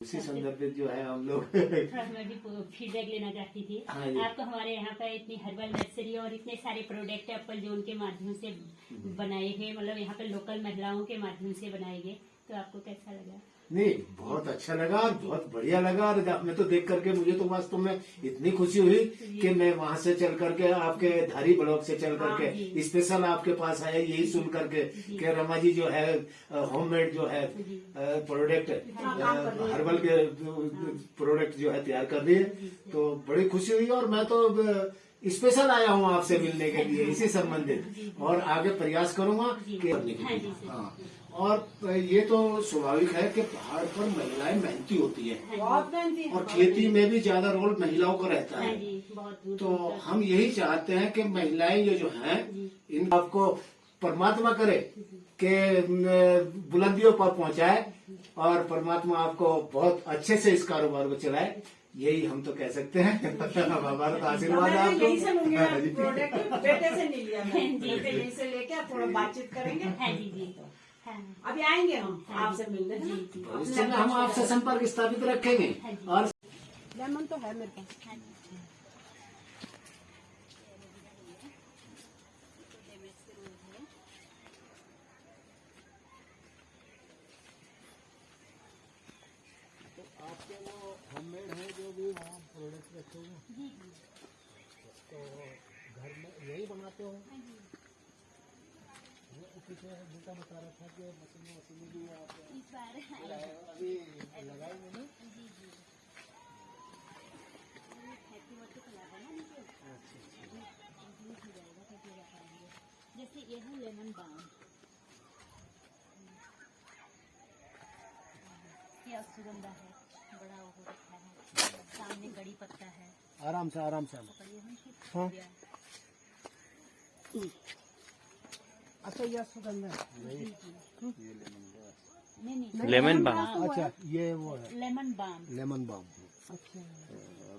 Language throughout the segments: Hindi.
उसी संदर्भित जो है हम लोग थोड़ा मैं भी फीडबैक लेना चाहती थी। हाँ जी। आपको हमारे यहाँ पर इतनी हर्बल नर्सरी और इतने सारे प्रोडक्ट एप्पल जोन के माध्यम से बनाए गए, मतलब यहाँ पे लोकल महिलाओं के माध्यम से बनाए गए, तो आपको कैसा लगा? नहीं, बहुत अच्छा लगा और बहुत बढ़िया लगा। और हमें तो देख करके मुझे तो वास्तव में इतनी खुशी हुई कि मैं वहां से चल करके आपके धारी ब्लॉक से चल करके स्पेशल आपके पास आया, यही सुन करके कि रमा जी जो है होममेड जो है प्रोडक्ट हर्बल के प्रोडक्ट जो है तैयार कर रही है, तो बड़ी खुशी हुई। और मैं तो स्पेशल आया हूँ आपसे मिलने के लिए इसी संबंधित, और आगे प्रयास करूंगा कि हाँ। और ये तो स्वाभाविक है कि पहाड़ पर महिलाएं मेहनती होती है, बहुत मेहनती है, और खेती में भी ज्यादा रोल महिलाओं का रहता है। तो हम यही चाहते हैं कि महिलाएं ये जो हैं इन आपको परमात्मा करे कि बुलंदियों पर पहुंचाए, और परमात्मा आपको बहुत अच्छे से इस कारोबार को चलाए, यही हम तो कह सकते हैं। हमारा तो आशीर्वाद है आपको। यही से लूंगी मैं प्रोडक्ट, बेटे से नहीं लिया मैं, बेटे यहीं से लेके थोड़ा बातचीत करेंगे। हाँ जी जी, अभी आएंगे हम आपसे मिलने। इस समय हम आपसे संपर्क स्थापित रखेंगे। और लेमन तो है मेरे पास। आपके वो होममेड है जो भी वहाँ प्रोडक्ट रखे हुए, तो घर में यही बनाते हो? पीछे बेटा बता रहा था कि मशीनें भी आप अभी लगाएंगे ना? जैसे ये है लेमन बाम, ये सुगंधा है, बड़ा हो रखा है, सामने कड़ी पत्ता है। आराम से हाँ। अच्छा यह सुगंध है, नहीं लेमन बाम। अच्छा ये वो है लेमन बाम। Lemon balm. अच्छा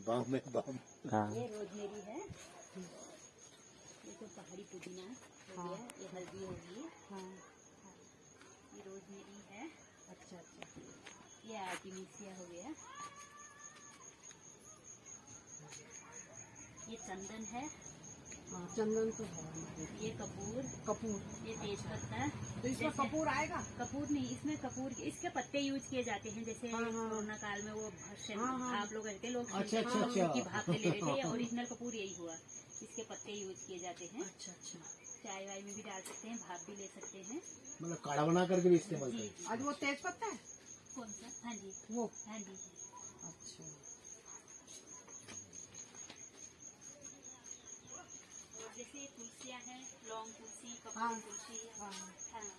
बाम में बाम। हाँ, ये रोजमेरी है, ये तो पहाड़ी पुदीना हो गया, ये हल्दी होगी, हाँ। ये रोजमेरी है, अच्छा अच्छा, ये आर्टिमिसिया हो गया, ये चंदन है, हाँ चंदन तो है, ये कपूर, कपूर, ये तेज पत्ता। तो इसमें कपूर आएगा? कपूर नहीं, इसमें कपूर इसके पत्ते यूज किए जाते हैं, जैसे हाँ, हाँ। कोरोना काल में वो भाप लोग रहते लोग अच्छा, अच्छा, अच्छा। की भाप ले लेते थे। ओरिजिनल कपूर यही हुआ, इसके पत्ते यूज किए जाते हैं। अच्छा अच्छा, चाय वाय में भी डाल सकते हैं, भाप भी ले सकते हैं। मतलब काढ़ा बना करके भी इस्तेमाल करते हैं। आज वो तेज पत्ता है कौन सा? हाँ जी वो, हाँ जी। अच्छा और जैसे तुलसियाँ हैं, लौंग तुलसी, हाँ। कपूर तुलसी, हाँ। हाँ,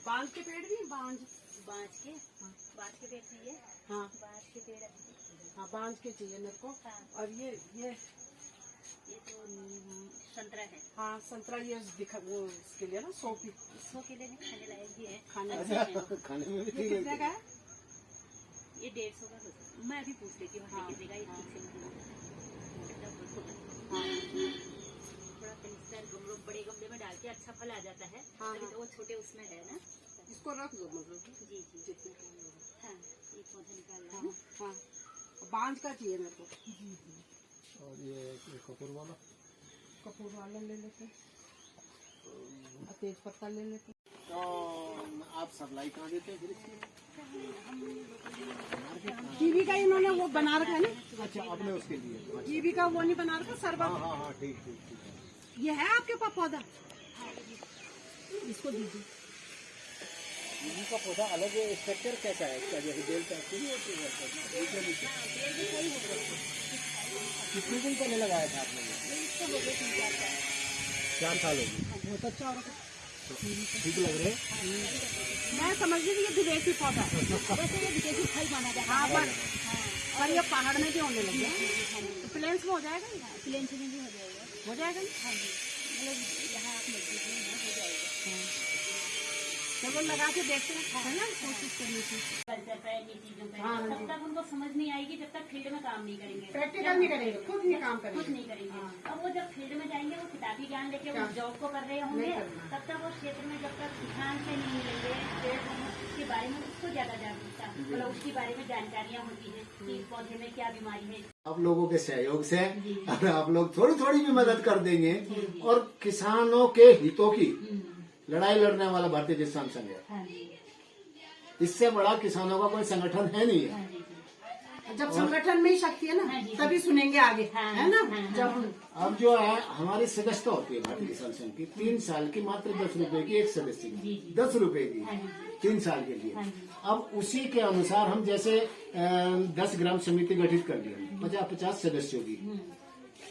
बांज के पेड़ भी, बांज, बाँस के, बाँस के पेड़ चाहिए, हाँ बाँस के पेड़ हाँ बांज के चाहिए मेरे को। हाँ। और ये ये तो संतरा है, हाँ संतरा, ये दिखा वो इसके लिए ना, सोपी सो के लिए खाने लायक भी है, खाने अच्छे हैं। खाने में भी ये ठीक कितने है। का है? ये 150 का होता है। मैं अभी पूछ लेती हूँ, हाँ। कितने का ये ठीक से हाँ थोड़ा कनिस्तर गमलों बड़े गमले में डाल के अच्छा फल आ जाता है। हाँ, अभी हाँ। तो वो छोटे उसमें है ना। इसको रख दो, मतलब जी जी, जितने का ये होगा। हाँ, ये पौधा निकालना हाँ है। हाँ, बांज का चाहिए मेरे को। और ये कपूर वाला, कपूर वाला ले लेते, और तेज पत्ता ले लेते। तो आप सप्लाई कहाँ देते हैं फिर इसकी? कीवी का इन्होंने वो बना रखा है ना। अच्छा, आपने उसके लिए। कीवी का वो नहीं बना रखा, शरबत। हाँ हाँ हाँ, ठीक ठीक ठीक। ये है आपके पास पौधा? इसको दीजिए। इनका पौधा अलग स्ट्रक्चर कैसा है इसका? जैसे बेल टाइप की होती है कितने दिन पहले लगाया था आपने? 4 साल हो गए। बहुत अच्छा हो रखा। ठीक लग रहे हैं। मैं समझ रही थी ये विदेशी पौधा है। वैसे ये विदेशी फल माना जाता हाँ है। पर ये पहाड़ में भी होने लगे, तो प्लेन्स में हो जाएगा ना? प्लेन में भी हो जाएगा। हो जाएगा ना? हाँ जी, मतलब यहाँ आप नजदीक में हो जाएगा। चलो लगा के देखते हैं, है ना, कोशिश करनी चाहिए। कल्चर पे, ये चीजों पे, हाँ, तब तक उनको समझ नहीं आएगी जब तक फील्ड में काम नहीं करेंगे। प्रैक्टिकल नहीं करेंगे, खुद नहीं काम कुछ करेंगे। नहीं करेंगे। अब वो जब फील्ड में जाएंगे, वो किताबी ज्ञान लेके वो जॉब को कर रहे होंगे, नहीं करना। तब तक वो क्षेत्र में जब तक किसान से नहीं मिलेंगे, पेड़ पौधों के बारे में उसको उसको ज्यादा जागरूकता, मतलब उसके बारे में जानकारियाँ होती हैं कि पौधे में क्या बीमारी है। आप लोगों के सहयोग से जी। अगर आप लोग थोड़ी थोड़ी भी मदद कर देंगे और किसानों के हितों की लड़ाई लड़ने वाला भारतीय किसान संघ है। हाँ जी, इससे बड़ा किसानों का कोई संगठन है नहीं है। हाँ जी, जब संगठन में ही शक्ति है ना, हाँ जी। तभी सुनेंगे आगे, हाँ, है ना। हाँ, जब हाँ। अब जो है हमारी सदस्यता होती है भारतीय किसान संघ की 3 साल की, मात्र 10 रुपए की एक सदस्य जी, की, जी। 10 रुपए की हाँ जी। 3 साल के लिए। हाँ जी। अब उसी के अनुसार हम जैसे 10 ग्राम समिति गठित कर लिया 50 सदस्यों की,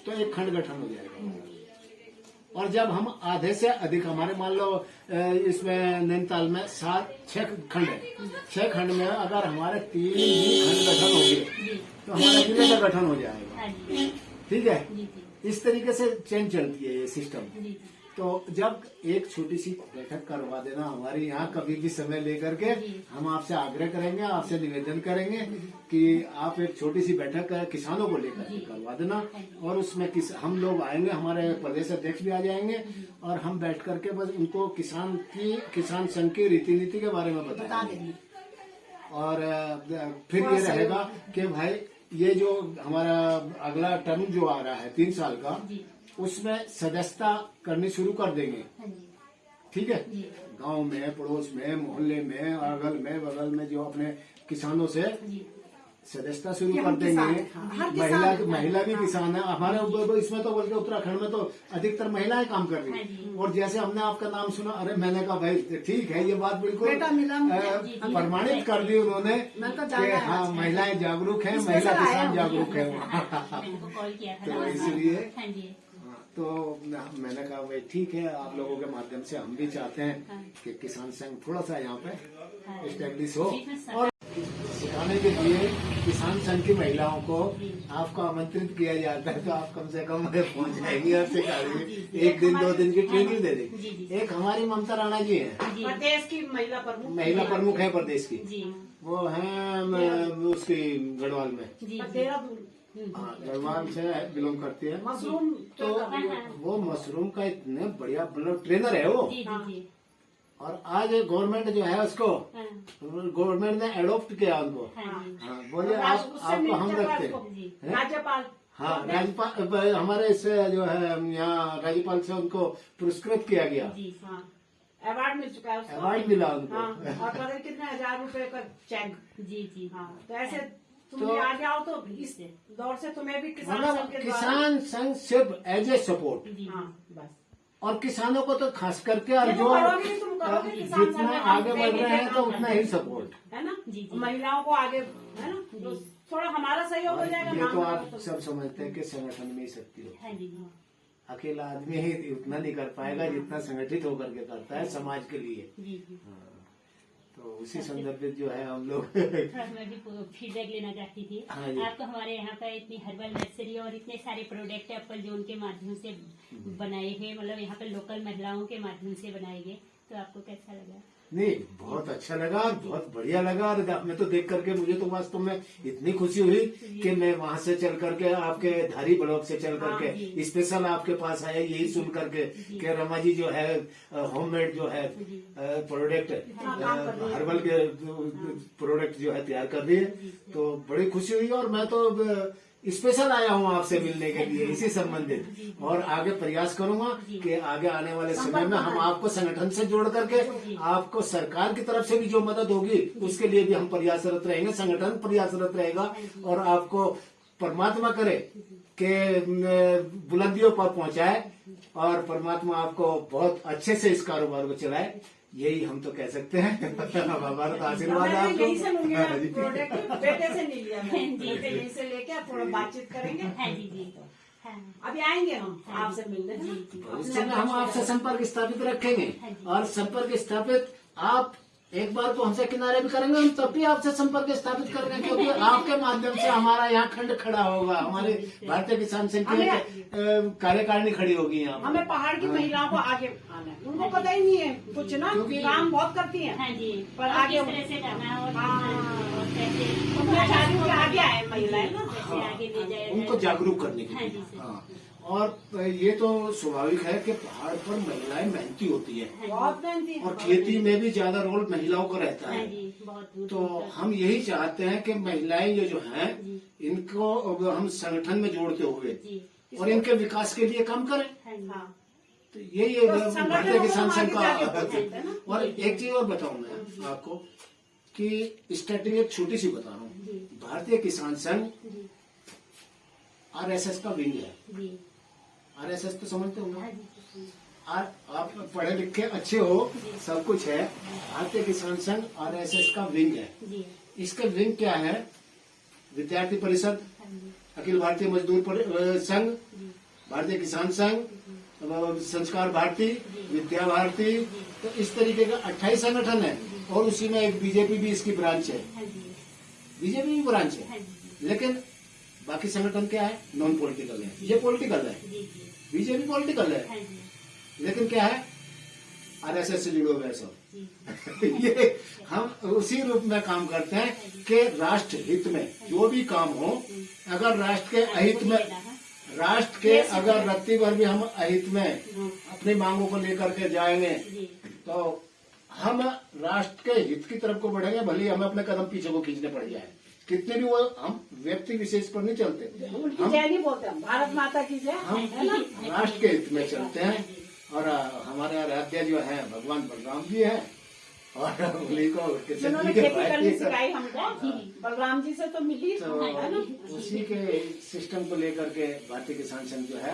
तो एक खंड गठन हो जाएगा। और जब हम आधे से अधिक, हमारे मान लो इसमें नैनीताल में 6 खंड है, 6 खंड में अगर हमारे 3 ही खंड गठन होंगे तो हमारा जिले का गठन हो जाएगा। हाँ जी, ठीक है, जी, जी, इस तरीके से चेन चलती है ये सिस्टम। जी, जी। तो जब एक छोटी सी बैठक करवा देना हमारे यहाँ कभी भी समय लेकर के, हम आपसे आग्रह करेंगे, आपसे निवेदन करेंगे कि आप एक छोटी सी बैठक किसानों को लेकर के करवा देना, और उसमें हम लोग आएंगे, हमारे प्रदेश अध्यक्ष भी आ जाएंगे, और हम बैठ करके बस उनको किसान संघ की रीति नीति के बारे में बताएंगे। और फिर ये रहेगा कि भाई ये जो हमारा अगला टर्म जो आ रहा है 3 साल का, उसमें सदस्यता करनी शुरू कर देंगे। हाँ जी, ठीक है, जी। गांव में, पड़ोस में, मोहल्ले में, अगल में, बगल में जो अपने किसानों से जी, सदस्यता शुरू कि कर हम देंगे। किसान हैं, हाँ, हर किसान है। महिला भी किसान है हमारे इसमें, तो बल्कि उत्तराखंड में तो अधिकतर महिलाएं काम कर रही हाँ है। जी। और जैसे हमने आपका नाम सुना, अरे मैंने कहा भाई ठीक है, ये बात बिल्कुल बेटा मिला मुझे। प्रमाणित कर दी उन्होंने मैं तो कि जाना है हाँ, आज। महिलाएं जागरूक है, इसमें महिला से आया किसान हूँ। जागरूक है। मैंने को कॉल किया था तो ना। इसलिए हाँ जी, तो मैंने कहा भाई ठीक है, आप लोगों के माध्यम से हम भी चाहते हैं हाँ। कि किसान संघ थोड़ा सा यहाँ पे हाँ। एस्टेब्लिश हो, बीच में सब- और सिखाने के लिए किसान संघ की महिलाओं को आपको आमंत्रित किया जाता है, तो आप कम से कम पहुँच जाएंगी और सिखाएंगे। 1 दिन 2 दिन की ट्रेनिंग दे जी, देंगी। जी। एक हमारी ममता राणा जी हैं, जी, प्रदेश की महिला प्रमुख, महिला प्रमुख है प्रदेश की, जी, वो हैं उसकी गढ़वाल में, जी, देहरादून, हाँ, गढ़वाल से बिलोंग करती है। मशरूम तो वो मशरूम का इतने बढ़िया मतलब ट्रेनर है वो। जी, जी, जी, और आज गवर्नमेंट जो है उसको, हाँ, गवर्नमेंट ने एडॉप्ट किया उनको। हाँ जी, हाँ, बोले आपको हम रखते जी, हैं। राज्यपाल, हाँ, राज्यपाल हमारे इससे जो है यहाँ राज्यपाल से उनको पुरस्कृत किया गया, जी, हाँ, अवार्ड मिल चुका है उसको। अवार्ड मिला उनको। हाँ, और पता नहीं कितने 1000 रुपए का चेक। जी, जी, हाँ, तो ऐसे तुम तो- भी आ जाओ तो इस दौर से तुम्हें भी किसान संघ मतलब के द्वारा, किसान संघ सिर्फ एज ए सपोर्ट, जी, हाँ, बस और किसानों को तो खास करके, और ये जो तो करोगे, तुम करोगे किसान संघ जितना में, आगे हम बढ़ देंगे, रहे हैं तो काम उतना ही सपोर्ट। है ना। जी, जी। महिलाओं को आगे, है ना, तो थोड़ा हमारा सहयोग हो जाएगा। ये नाम तो बड़ा आप सब समझते हैं कि संगठन में ही शक्ति होती है। हाँ जी, अकेला आदमी ही उतना नहीं कर पाएगा जितना संगठित होकर के करता है समाज के लिए। जी, जी। हाँ, तो उसी संदर्भित जो है हम लोग थोड़ा मैं भी फीडबैक लेना चाहती थी। हाँ जी। आपको हमारे यहाँ पर इतनी हर्बल नर्सरी और इतने सारे प्रोडक्ट एप्पल जोन के माध्यम से बनाए गए, मतलब यहाँ पे लोकल महिलाओं के माध्यम से बनाए गए, तो आपको कैसा लगा? नहीं, बहुत अच्छा लगा, बहुत बढ़िया लगा। और मैं तो देख करके मुझे तो वास्तव में इतनी खुशी हुई कि मैं वहां से चल करके, आपके धारी ब्लॉक से चल करके स्पेशल आपके पास आया, यही सुन करके कि रमा जी जो है होममेड जो है प्रोडक्ट, हर्बल के प्रोडक्ट जो है तैयार कर रही है, तो बड़ी खुशी हुई। और मैं तो स्पेशल आया हूँ आपसे मिलने के लिए इसी संबंधित, और आगे प्रयास करूंगा कि आगे आने वाले समय में हम आपको संगठन से जोड़ करके, आपको सरकार की तरफ से भी जो मदद होगी उसके लिए भी हम प्रयासरत रहेंगे, संगठन प्रयासरत रहेगा, और आपको परमात्मा करे कि बुलंदियों पर पहुंचाए, और परमात्मा आपको बहुत अच्छे से इस कारोबार को चलाए, यही हम तो कह सकते हैं। हमारा तो आशीर्वाद है मैं यहीं से लूंगी मैं आपको। प्रोडक्ट, बेटे से नहीं लिया मैं, जी। बेटे यहीं से लेके अब थोड़ा बातचीत करेंगे। हाँ जी, जी, हाँ, अभी आएंगे हम आपसे मिलने, है ना? जी, जी। उस समय हम आपसे संपर्क स्थापित रखेंगे, और संपर्क स्थापित आप एक बार तो हमसे किनारे भी करेंगे, हम तब भी आपसे संपर्क स्थापित करेंगे, क्योंकि आपके माध्यम से हमारा यहाँ खंड खड़ा होगा, हमारे भारतीय किसान संघ की कार्यकारिणी खड़ी होगी यहाँ पर। हमें पहाड़ की महिलाओं को आगे आना है, उनको पता ही नहीं है कुछ ना, क्योंकि- काम बहुत करती हैं, हाँ जी, पर और आगे- किस तरह से करना है, और हाँ। और कैसे तो मैं चाह रही हूँ कि आगे आए महिलाएं ना। कैसे आगे ले जाए, उनको जागरूक करने के हाँ लिए। जी, सर। हाँ, और ये तो स्वाभाविक है कि पहाड़ पर महिलाएं मेहनती होती है बहुत मेहनती है। और खेती में भी ज्यादा रोल महिलाओं का रहता हाँ है। जी, बहुत दूर तो दूर तक। हम यही चाहते हैं कि महिलाएं ये जो हैं जी। इनको अब हम संगठन में जोड़ते हुए जी, और इनके विकास के लिए काम करें। हाँ जी, हाँ। तो यही तो संगठन भारतीय को किसान हम संघ आगे जाके का बढ़ सकते हैं ना। और एक चीज और बताऊं मैं आपको कि स्टार्टिंग एक छोटी सी बता रहा हूँ। जी, भारतीय किसान संघ जी, आरएसएस का विंग है। जी, आरएसएस तो समझते हो हाँ ना? जी, आप पढ़े लिखे अच्छे हो, जी। सब कुछ है। भारतीय किसान संघ आरएसएस का विंग है। जी, इसका विंग क्या है? विद्यार्थी परिषद, हाँ जी, अखिल भारतीय मजदूर संघ, जी, भारतीय किसान संघ, संस्कार भारती, विद्या भारती, तो इस तरीके का 28 संगठन है और उसी में एक बीजेपी भी इसकी ब्रांच है। हाँ जी, बीजेपी भी ब्रांच हाँ है, जी, लेकिन बाकी संगठन क्या है? नॉन पॉलिटिकल है। ये पॉलिटिकल है, जी, जी, बीजेपी पॉलिटिकल है, हाँ जी, लेकिन क्या है? आरएसएस से जुड़े हुए हैं सब। जी, ये हम उसी रूप में काम करते हैं कि राष्ट्र हित में जो भी काम हो, अगर राष्ट्र के अहित में, राष्ट्र के अगर रत्ती भर भी हम अहित में अपनी मांगों को लेकर के जाएंगे जी, तो हम राष्ट्र के हित की तरफ को बढ़ेंगे, भले ही हमें अपने कदम पीछे को खींचने पड़ जाए। कितने भी वो हम व्यक्ति विशेष पर नहीं चलते, उनकी जय नहीं बोलते हम, भारत माता की जय, हम है ना। राष्ट्र के हित में चलते हैं। और हमारे आराध्य जो है भगवान बलराम जी है और उन्हीं को कृष्ण जिन्होंने जी के खेती करनी भाई सिखाई हमको, बलराम जी से तो मिली है ना। तो उसी के सिस्टम को लेकर के भारतीय किसान संघ जो है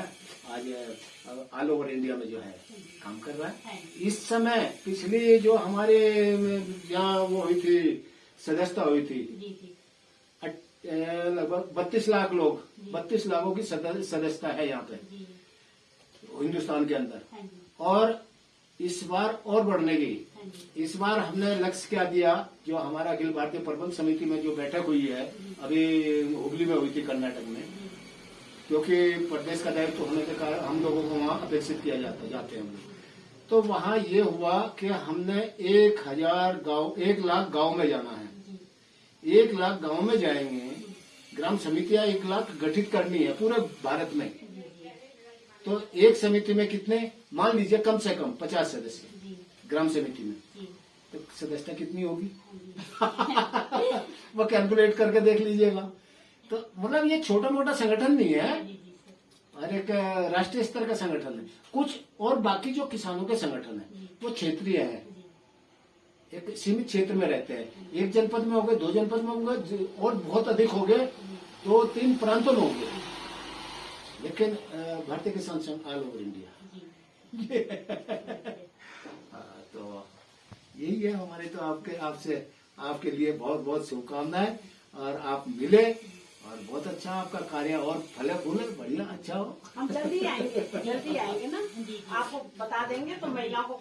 आज ऑल ओवर इंडिया में जो है काम कर रहा है। इस समय पिछली जो हमारे यहाँ वो हुई थी, सदस्यता हुई थी, जी, जी, लगभग 32 लाख लोग, 32 लाखों की सदस्यता है यहाँ पे जी, हिंदुस्तान के अंदर। हाँ जी, और इस बार और बढ़ने की, हाँ जी, इस बार हमने लक्ष्य क्या दिया, जो हमारा अखिल भारतीय प्रबंध समिति में जो बैठक हुई है अभी हुबली में हुई थी कर्नाटक में, क्योंकि प्रदेश का दायित्व होने के कारण हम लोगों को वहाँ अपेक्षित किया जाते हैं हम लोग। तो वहाँ ये हुआ कि हमने 1,000 गाँव, 1 लाख गाँव में जाना है। 1 लाख गाँव में जाएंगे, ग्राम समितियां 1 लाख गठित करनी है पूरे भारत में। तो एक समिति में कितने, मान लीजिए कम से कम 50 सदस्य जी, ग्राम समिति में, जी, तो सदस्यता कितनी होगी? वो कैलकुलेट करके देख लीजिएगा। तो मतलब ये छोटा मोटा संगठन नहीं है, जी, जी, सर, और एक राष्ट्रीय स्तर का संगठन है। कुछ और बाकी जो किसानों के संगठन है वो क्षेत्रीय है, जी, एक सीमित क्षेत्र में रहते हैं। 1 जनपद में हो गए, 2 जनपद में हो गए, और बहुत अधिक हो गए 2-3 प्रांतों में हो गए। लेकिन भारतीय किसान संघ ऑल ओवर इंडिया। तो यही है हमारे, तो आपके लिए बहुत बहुत शुभकामनाएं, और आप मिले और बहुत अच्छा आपका कार्य और फले फूले बढ़िया अच्छा हो। हम जल्दी आएंगे ना, आपको बता देंगे तो महिलाओं को